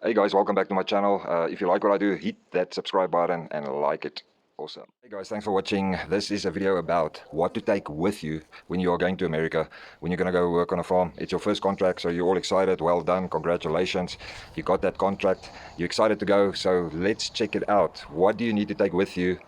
Hey guys, welcome back to my channel. If you like what I do, hit that subscribe button and like it. Awesome. Hey guys, thanks for watching. This is a video about what to take with you when you are going to America, when you're going to go work on a farm. It's your first contract, so you're all excited. Well done, congratulations. You got that contract, you're excited to go, so let's check it out. What do you need to take with you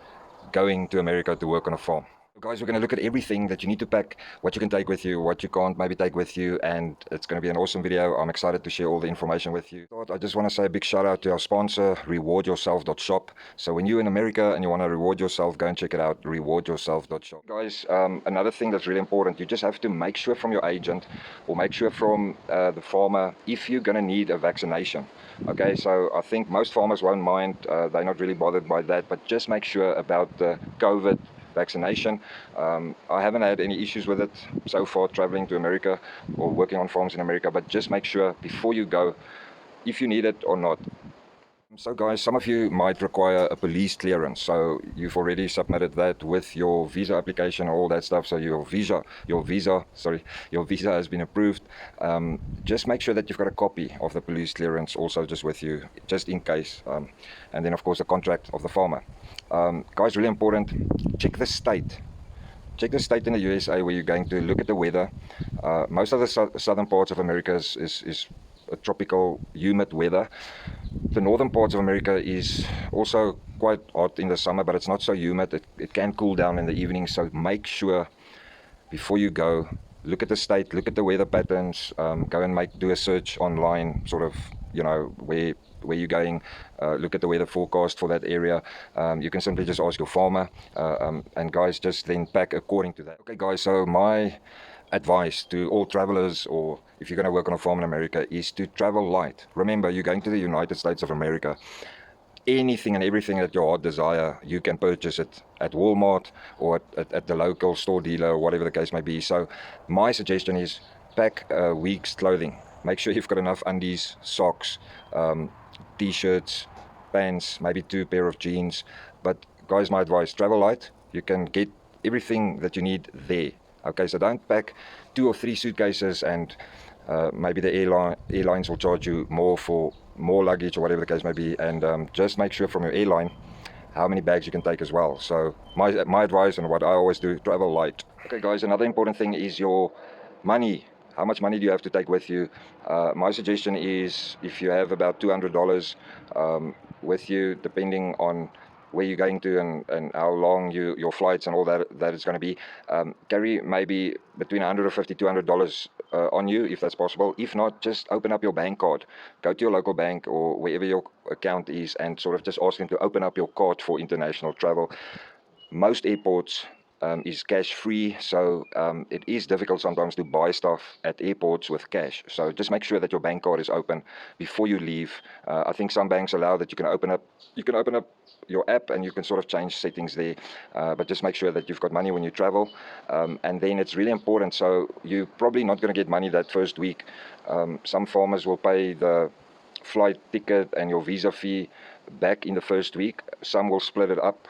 going to America to work on a farm? Guys, we're going to look at everything that you need to pack, what you can take with you, what you can't maybe take with you, and it's going to be an awesome video. I'm excited to share all the information with you. I just want to say a big shout out to our sponsor, rewardyourself.shop. So when you're in America and you want to reward yourself, go and check it out, rewardyourself.shop. Guys, another thing that's really important, you just have to make sure from your agent or make sure from the farmer if you're going to need a vaccination. Okay, so I think most farmers won't mind, they're not really bothered by that, but just make sure about the COVID vaccination. I haven't had any issues with it so far traveling to America or working on farms in America, but just make sure before you go if you need it or not. So guys, some of you might require a police clearance, so you've already submitted that with your visa application, all that stuff, so your visa has been approved. Just make sure that you've got a copy of the police clearance also just with you, just in case, and then of course the contract of the farmer. Guys, really important, check the state. Check the state in the USA where you're going to look at the weather. Most of the southern parts of America is a tropical, humid weather. The northern parts of America is also quite hot in the summer, but it's not so humid. It can cool down in the evening, so make sure before you go, look at the state, look at the weather patterns, go and do a search online, sort of, you know, where you're going, look at the weather forecast for that area. You can simply just ask your farmer, and guys, just then pack according to that. Okay guys, so my advice to all travelers, or if you're going to work on a farm in America, is to travel light. Remember, you're going to the United States of America. Anything and everything that your heart desire, you can purchase it at Walmart or at the local store dealer, or whatever the case may be. So my suggestion is pack a week's clothing. Make sure you've got enough undies, socks, t-shirts, pants, maybe 2 pair of jeans. But guys, my advice, travel light. You can get everything that you need there. Okay, so don't pack 2 or 3 suitcases, and maybe the airlines will charge you more for more luggage or whatever the case may be. And just make sure from your airline how many bags you can take as well. So my advice, and what I always do, travel light. Okay guys, another important thing is your money. How much money do you have to take with you? My suggestion is, if you have about $200 with you, depending on where you're going to and how long your flights and all that is going to be, carry maybe between $150 to $200 on you, if that's possible. If not, just open up your bank card. Go to your local bank or wherever your account is and sort of just ask them to open up your card for international travel. Most airports is cash free, so it is difficult sometimes to buy stuff at airports with cash. So just make sure that your bank card is open before you leave. I think some banks allow that you can open up your app and you can sort of change settings there, but just make sure that you've got money when you travel. And then it's really important, so you're probably not going to get money that first week. Some farmers will pay the flight ticket and your visa fee back in the first week. Some will split it up,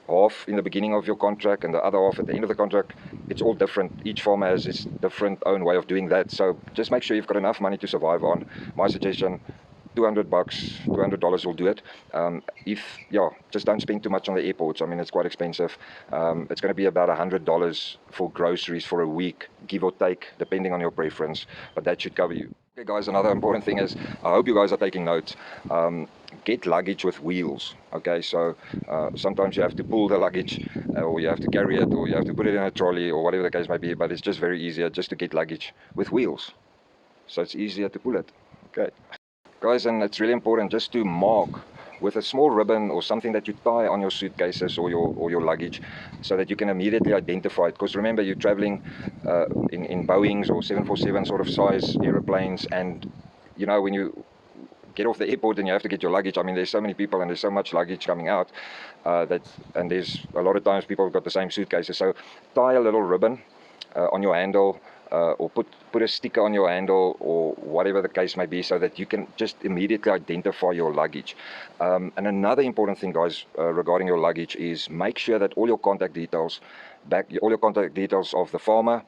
half in the beginning of your contract and the other half at the end of the contract. It's all different. Each farmer has its different own way of doing that. So just make sure you've got enough money to survive on. My suggestion, $200 will do it. Just don't spend too much on the airports. I mean, it's quite expensive. It's going to be about $100 for groceries for a week, give or take, depending on your preference, but that should cover you. Okay guys, another important thing is, I hope you guys are taking notes. Get luggage with wheels. Okay, so sometimes you have to pull the luggage, or you have to carry it, or you have to put it in a trolley, or whatever the case may be, but it's just very easier just to get luggage with wheels, so it's easier to pull it. Okay guys, and it's really important just to mark with a small ribbon or something that you tie on your suitcases or your luggage, so that you can immediately identify it. Because remember, you're traveling in Boeings or 747 sort of size aeroplanes, and you know, when you get off the airport and you have to get your luggage, I mean, there's so many people and there's so much luggage coming out, and there's a lot of times people have got the same suitcases. So tie a little ribbon on your handle, or put a sticker on your handle, or whatever the case may be, so that you can just immediately identify your luggage. And another important thing, guys, regarding your luggage, is make sure that all your contact details of the farmer,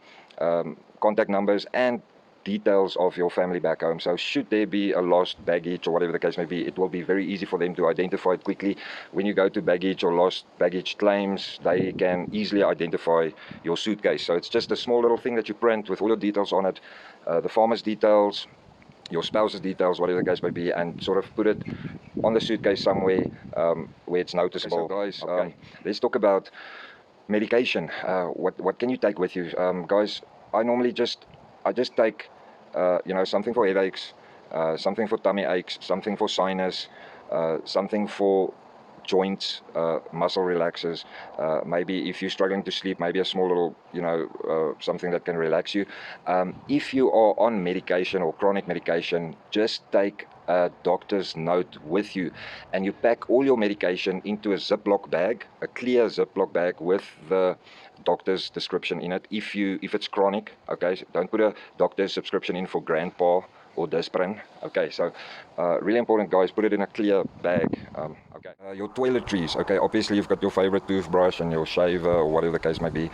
contact numbers, and details of your family back home. So should there be a lost baggage or whatever the case may be, it will be very easy for them to identify it quickly. When you go to baggage or lost baggage claims, they can easily identify your suitcase. So it's just a small little thing that you print with all your details on it, the farmer's details, your spouse's details, whatever the case may be, and sort of put it on the suitcase somewhere where it's noticeable. Okay, so guys, let's talk about medication. What can you take with you, guys? I just take something for headaches, something for tummy aches, something for sinus, something for joints, muscle relaxers. Maybe if you're struggling to sleep, maybe a small little, something that can relax you. If you are on medication or chronic medication, just take a doctor's note with you, and you pack all your medication into a Ziploc bag, a clear Ziploc bag with the doctor's description in it. If it's chronic, okay, so don't put a doctor's subscription in for grandpa or Disprin. Okay, so really important, guys, put it in a clear bag. Okay, your toiletries. Okay, obviously you've got your favorite toothbrush and your shaver or whatever the case may be.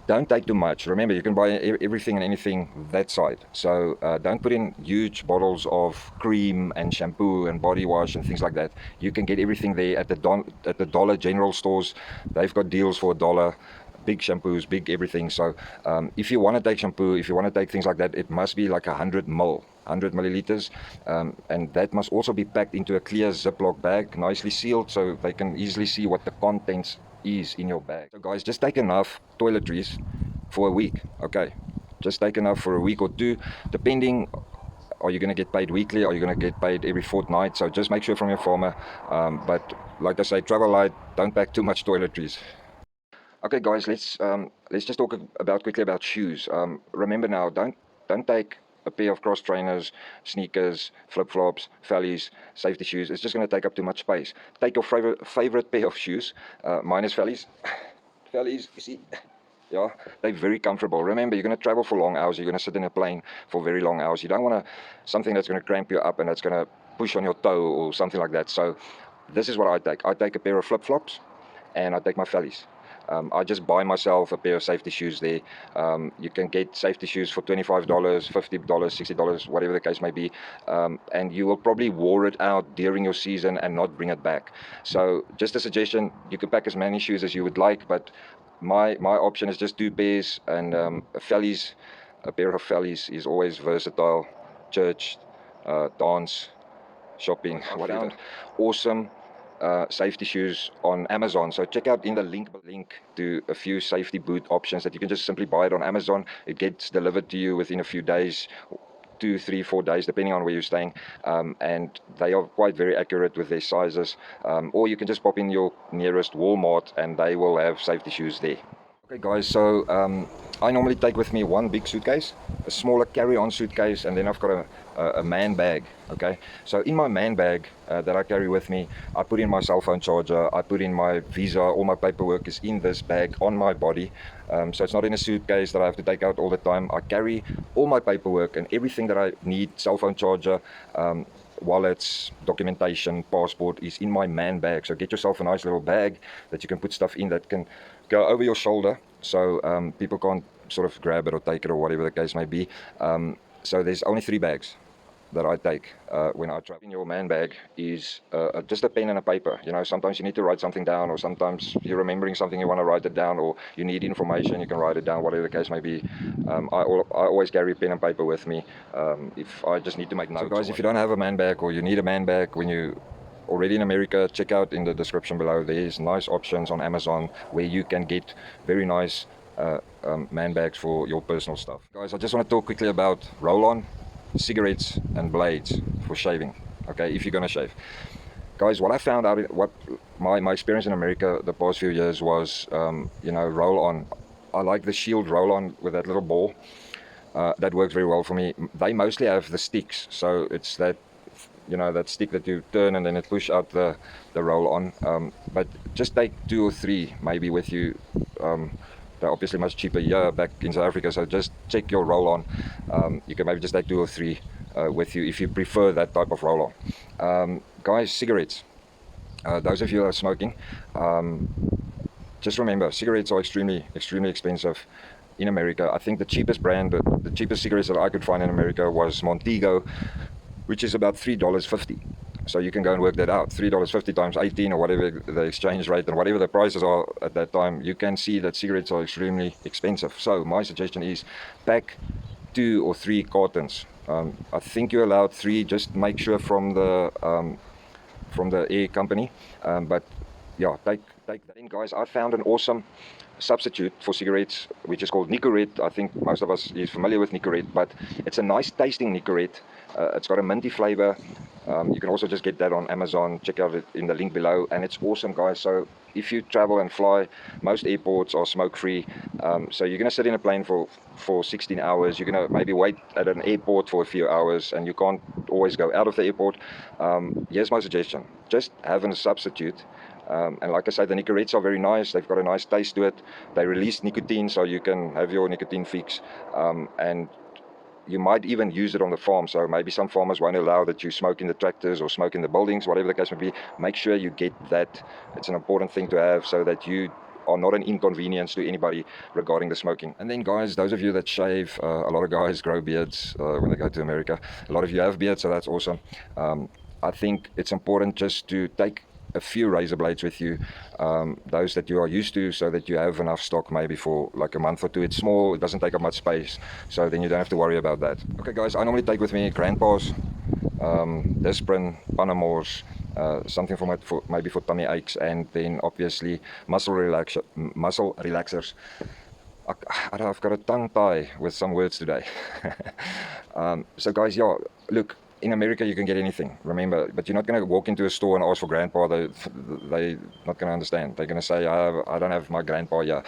Don't take too much. Remember, you can buy everything and anything that side. So don't put in huge bottles of cream and shampoo and body wash and things like that. You can get everything there at the Dollar General stores. They've got deals for $1. Big shampoos, big everything. So if you want to take shampoo, if you want to take things like that, it must be like 100 milliliters, and that must also be packed into a clear Ziploc bag, nicely sealed, so they can easily see what the contents is in your bag. So guys, just take enough toiletries for a week. Okay, just take enough for a week or two, depending. Are you going to get paid weekly? Are you going to get paid every fortnight? So just make sure from your farmer. But like I say, travel light, don't pack too much toiletries. Okay, guys, let's just talk quickly about shoes. Remember now, don't take a pair of cross trainers, sneakers, flip-flops, fellies, safety shoes. It's just going to take up too much space. Take your favorite pair of shoes. Mine is fellies. Fellies, you see, yeah, they're very comfortable. Remember, you're going to travel for long hours. You're going to sit in a plane for very long hours. You don't want something that's going to cramp you up and that's going to push on your toe or something like that. So this is what I take. I take a pair of flip-flops and I take my fellies. I just buy myself a pair of safety shoes there. You can get safety shoes for $25, $50, $60, whatever the case may be, and you will probably wear it out during your season and not bring it back. So just a suggestion, you can pack as many shoes as you would like, but my option is just 2 pairs, and a pair of fellies is always versatile. Church, dance, shopping, whatever. Awesome safety shoes on Amazon. So check out in the link to a few safety boot options that you can just simply buy it on Amazon. It gets delivered to you within a few days, 2, 3, 4 days, depending on where you're staying, and they are quite very accurate with their sizes. Or you can just pop in your nearest Walmart and they will have safety shoes there. Okay guys, so I normally take with me one big suitcase, a smaller carry-on suitcase, and then I've got a man bag. Okay, so in my man bag that I carry with me, I put in my cell phone charger, I put in my visa, all my paperwork is in this bag on my body. So it's not in a suitcase that I have to take out all the time. I carry all my paperwork and everything that I need, cell phone charger, wallets, documentation, passport, is in my man bag. So get yourself a nice little bag that you can put stuff in that can go over your shoulder, so people can't sort of grab it or take it or whatever the case may be. So there's only 3 bags that I take when I travel. In your man bag is just a pen and a paper. You know, sometimes you need to write something down, or sometimes you're remembering something, you want to write it down, or you need information, you can write it down, whatever the case may be. I always carry pen and paper with me if I just need to make notes. So guys, if you don't have a man bag or you need a man bag when you already in America, check out in the description below. There's nice options on Amazon where you can get very nice man bags for your personal stuff. Guys, I just want to talk quickly about roll-on, cigarettes and blades for shaving. Okay, if you're gonna shave, guys, what I found out, what my experience in America the past few years was, roll-on. I like the Shield roll-on with that little ball. That works very well for me. They mostly have the sticks, so it's that, that stick that you turn and then it push out the roll-on. But just take 2 or 3 maybe with you. They're obviously much cheaper here back in South Africa, so just check your roll-on. You can maybe just take 2 or 3 with you if you prefer that type of roll-on. Guys, cigarettes. Those of you who are smoking, just remember, cigarettes are extremely expensive. in America. I think the cheapest brand, the cheapest cigarettes that I could find in America was Montego, which is about $3.50. So you can go and work that out. $3.50 times 18 or whatever the exchange rate and whatever the prices are at that time, you can see that cigarettes are extremely expensive. So my suggestion is pack 2 or 3 cartons. I think you're allowed 3. Just make sure from the air company. But yeah, take that. Then guys, I found an awesome substitute for cigarettes, which is called Nicorette. I think most of us is familiar with Nicorette, but it's a nice tasting Nicorette. It's got a minty flavor. You can also just get that on Amazon. Check out it in the link below, and it's awesome, guys. So if you travel and fly, most airports are smoke free. So you're gonna sit in a plane for 16 hours. You're gonna maybe wait at an airport for a few hours, and you can't always go out of the airport. Here's my suggestion: just have a substitute. And like I said, the Nicorettes are very nice. They've got a nice taste to it. They release nicotine, so you can have your nicotine fix. And you might even use it on the farm. So maybe some farmers won't allow that you smoke in the tractors or smoke in the buildings, whatever the case may be. Make sure you get that. It's an important thing to have so that you are not an inconvenience to anybody regarding the smoking. And then guys, those of you that shave, a lot of guys grow beards when they go to America. A lot of you have beards, so that's awesome. I think it's important just to take a few razor blades with you, those that you are used to, so that you have enough stock maybe for like a month or two. It's small, it doesn't take up much space, so then you don't have to worry about that. Okay guys, I normally take with me grandpa's, Disprin, Panamores, something for maybe for tummy aches, and then obviously muscle relaxers. I've got a tongue tie with some words today. So guys, yeah, look, in America you can get anything, remember, but you're not going to walk into a store and ask for grandpa. They're not going to understand. They're going to say, I don't have my grandpa here.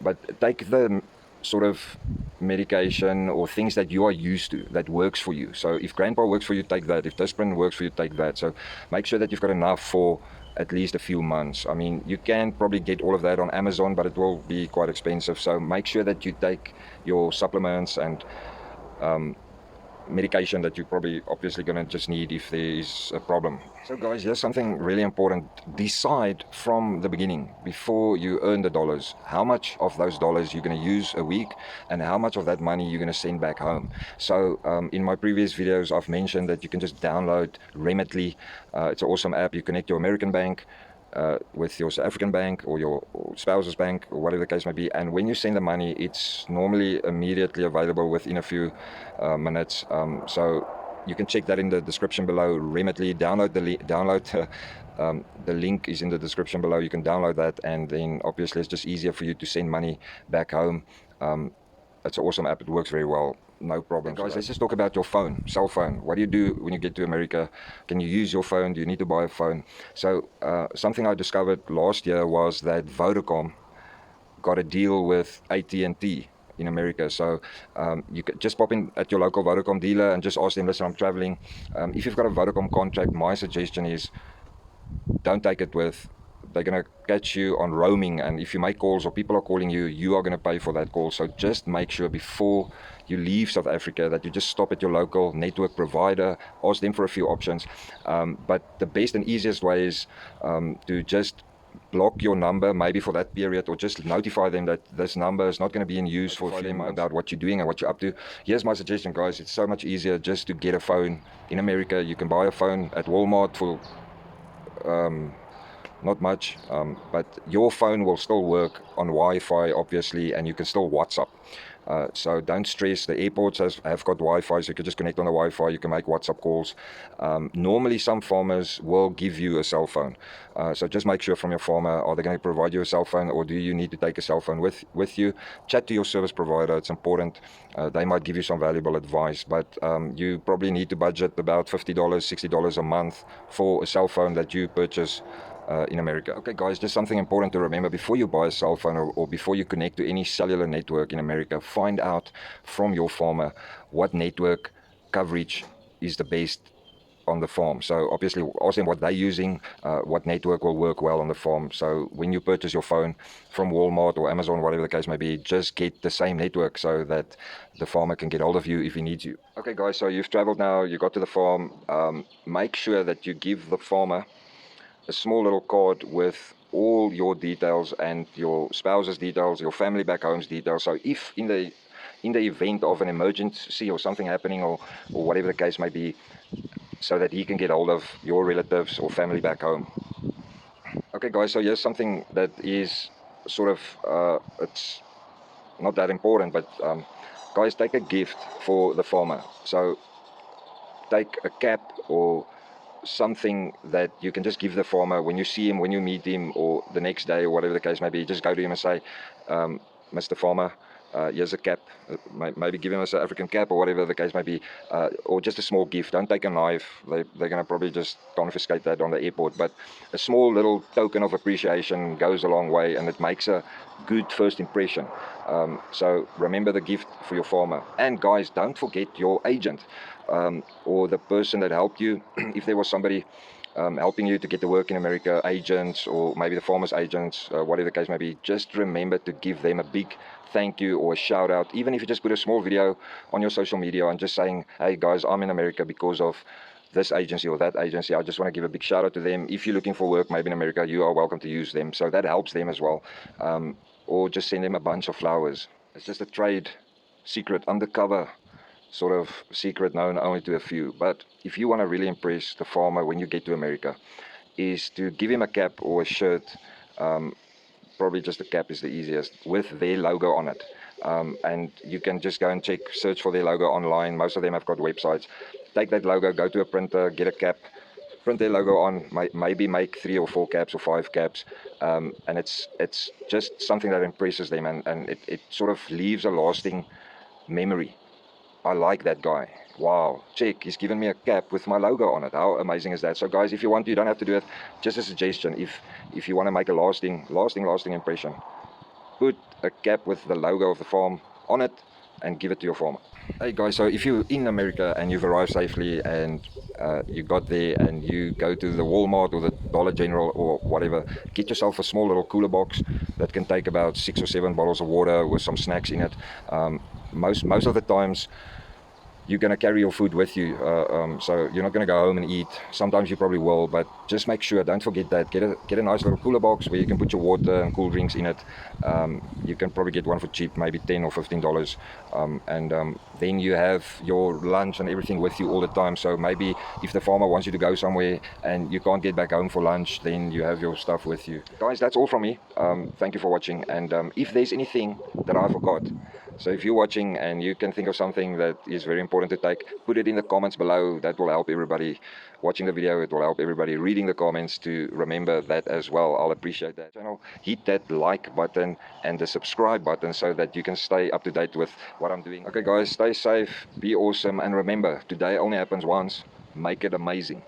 But take the sort of medication or things that you are used to, that works for you. So if grandpa works for you, take that. If Disprin works for you, take that. So make sure that you've got enough for at least a few months. I mean, you can probably get all of that on Amazon, but it will be quite expensive. So make sure that you take your supplements and medication that you're probably obviously going to just need if there is a problem. So guys, here's something really important. Decide from the beginning, before you earn the dollars, how much of those dollars you're going to use a week and how much of that money you're going to send back home. So in my previous videos I've mentioned that you can just download Remitly. It's an awesome app. You connect your American bank with your South African bank or your spouse's bank or whatever the case may be, and when you send the money, it's normally immediately available within a few minutes. So you can check that in the description below. Remitly, download the link is in the description below. You can download that, and then obviously it's just easier for you to send money back home. It's an awesome app. It works very well. No problem. Guys, let's just talk about your phone, cell phone. What do you do when you get to America? Can you use your phone? Do you need to buy a phone? So something I discovered last year was that Vodacom got a deal with AT&T in America. So you can just pop in at your local Vodacom dealer and just ask them, listen, I'm traveling. If you've got a Vodacom contract, my suggestion is don't take it with. They're going to catch you on roaming, and if you make calls or people are calling you, you are going to pay for that call. So just make sure before you leave South Africa that you just stop at your local network provider, ask them for a few options. But the best and easiest way is to just block your number maybe for that period, or just notify them that this number is not going to be in use for them about what you're doing and what you're up to. Here's my suggestion, guys. It's so much easier just to get a phone. In America, you can buy a phone at Walmart for not much, but your phone will still work on Wi-Fi, obviously, and you can still WhatsApp. So don't stress. The airports have got Wi-Fi, so you can just connect on the Wi-Fi. You can make WhatsApp calls. Normally, some farmers will give you a cell phone. So just make sure from your farmer, are they going to provide you a cell phone, or do you need to take a cell phone with you? Chat to your service provider. It's important. They might give you some valuable advice, but you probably need to budget about $50, $60 a month for a cell phone that you purchase in America. Okay guys, just something important to remember before you buy a cell phone or before you connect to any cellular network in America. Find out from your farmer what network coverage is the best on the farm. So obviously ask them what they're using, what network will work well on the farm. So when you purchase your phone from Walmart or Amazon, whatever the case may be, just get the same network so that the farmer can get hold of you if he needs you. Okay guys, so you've traveled now, you got to the farm. Make sure that you give the farmer a small little card with all your details and your spouse's details, your family back home's details. So if in the event of an emergency or something happening, or whatever the case may be, so that he can get hold of your relatives or family back home. Okay guys, so here's something that is sort of, it's not that important, but guys, take a gift for the farmer. So take a cap or something that you can just give the farmer when you see him, when you meet him, or the next day, or whatever the case may be. Just go to him and say, Mr. Farmer, here's a cap. Maybe give him an African cap or whatever the case may be, or just a small gift. Don't take a knife. They're going to probably just confiscate that on the airport. But a small little token of appreciation goes a long way, and it makes a good first impression. So remember the gift for your farmer. And guys, don't forget your agent, or the person that helped you. If there was somebody helping you to get to work in America, agents, or maybe the farmer's agents, whatever the case may be, just remember to give them a big thank you or a shout out. Even if you just put a small video on your social media and just saying, hey guys, I'm in America because of this agency or that agency. I just want to give a big shout out to them. If you're looking for work maybe in America, you are welcome to use them. So that helps them as well. Or just send them a bunch of flowers. It's just a trade secret, undercover sort of secret known only to a few. But if you want to really impress the farmer when you get to America, is to give him a cap or a shirt. Probably just a cap is the easiest, with their logo on it. And you can just go and search for their logo online. Most of them have got websites. Take that logo, go to a printer, get a cap, print their logo on, maybe make 3 or 4 caps or 5 caps, and it's just something that impresses them, and it sort of leaves a lasting memory. I like that guy. Wow, check, he's given me a cap with my logo on it. How amazing is that? So guys, if you want to, you don't have to do it. Just a suggestion, if you want to make a lasting impression, put a cap with the logo of the farm on it and give it to your farmer. Hey guys, so if you're in America and you've arrived safely and you got there and you go to the Walmart or the Dollar General or whatever, get yourself a small little cooler box that can take about 6 or 7 bottles of water with some snacks in it. Most of the times you're going to carry your food with you, so you're not going to go home and eat. Sometimes you probably will, but just make sure, don't forget that. Get a nice little cooler box where you can put your water and cool drinks in it. You can probably get one for cheap, maybe $10 or $15, and then you have your lunch and everything with you all the time. So maybe if the farmer wants you to go somewhere and you can't get back home for lunch, then you have your stuff with you. Guys, that's all from me. Thank you for watching, and if there's anything that I forgot, so if you're watching and you can think of something that is very important to take, put it in the comments below. That will help everybody watching the video. It will help everybody reading the comments to remember that as well. I'll appreciate that. Channel, hit that like button and the subscribe button so that you can stay up to date with what I'm doing. Okay guys, stay safe, be awesome, and remember, today only happens once. Make it amazing.